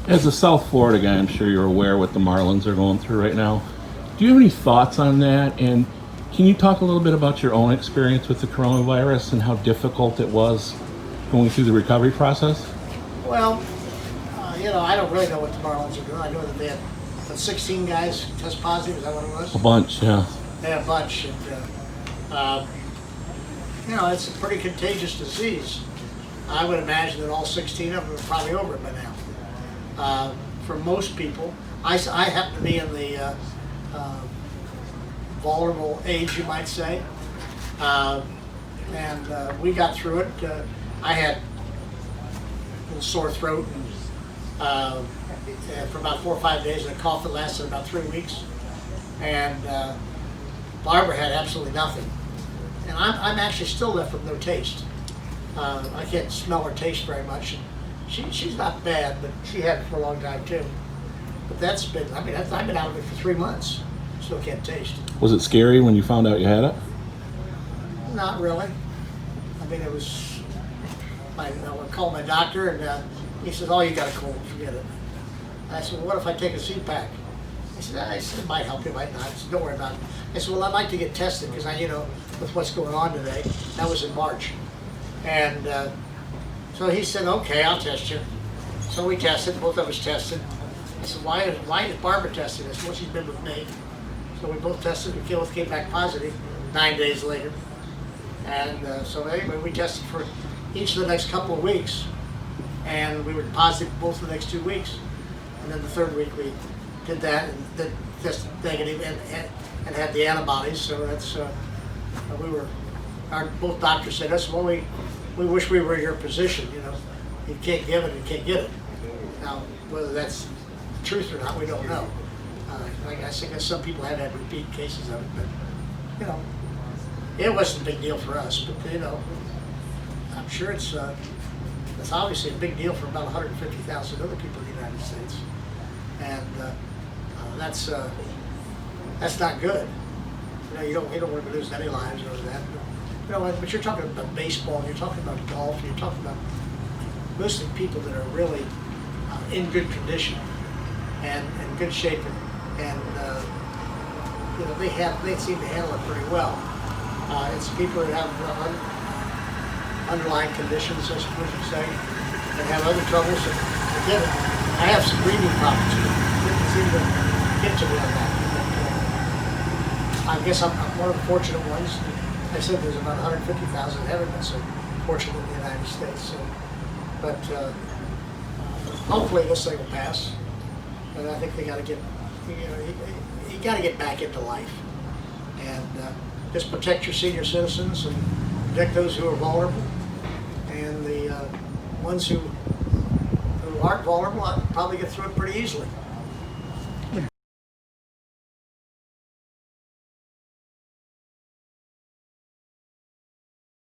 As a South Florida guy, I'm sure you're aware what the Marlins are going through right now. Do you have any thoughts on that? And can you talk a little bit about your own experience with the coronavirus and how difficult it was going through the recovery process? Well, I don't really know what the Marlins are doing. I know that they had 16 guys test positive. Is that what it was? A bunch, yeah. They had a bunch. And, it's a pretty contagious disease. I would imagine that all 16 of them are probably over it by now. For most people, I happen to be in the vulnerable age, you might say. And we got through it. I had a little sore throat and, for about 4 or 5 days, and a cough that lasted about 3 weeks. And Barbara had absolutely nothing. And I'm actually still left with no taste. I can't smell or taste very much. She's not bad, but she had it for a long time too. But I've been out of it for 3 months. Still can't taste. Was it scary when you found out you had it? Not really. I mean, it was. I called my doctor, and he says, "Oh, you got a cold. Forget it." And I said, "Well, what if I take a CPAC?" He said, "It might help you, might not." I said, "Don't worry about it." I said, "Well, I'd like to get tested because with what's going on today." That was in March, and so he said, "Okay, I'll test you." So we tested. Both of us tested. I said, "Why is Barbara testing this?" Well, she's been with me. So we both tested. We both came back positive 9 days later. And so anyway, we tested for each of the next couple of weeks, and we were positive both the next 2 weeks. And then the third week we did that and then tested negative and had the antibodies. So that's both doctors said us, "Well, we wish we were in your position. You can't give it, you can't get it." Now, whether that's the truth or not, we don't know. I guess some people have had repeat cases of it, but it wasn't a big deal for us. But I'm sure it's obviously a big deal for about 150,000 other people in the United States, and that's not good. You don't want to lose any lives over that. But you're talking about baseball, you're talking about golf, you're talking about mostly people that are really in good condition and in good shape, and they seem to handle it pretty well. It's people that have underlying conditions, I suppose you'd say, that have other troubles. And again, I have some breathing problems. Didn't seem to get to me on that. But, I guess I'm one of the fortunate ones. I said there's about 150,000 that haven't been so fortunate in the United States. But hopefully this thing will pass. And I think they got to get, you got to get back into life, and just protect your senior citizens and protect those who are vulnerable, and the ones who aren't vulnerable, I'll probably get through it pretty easily.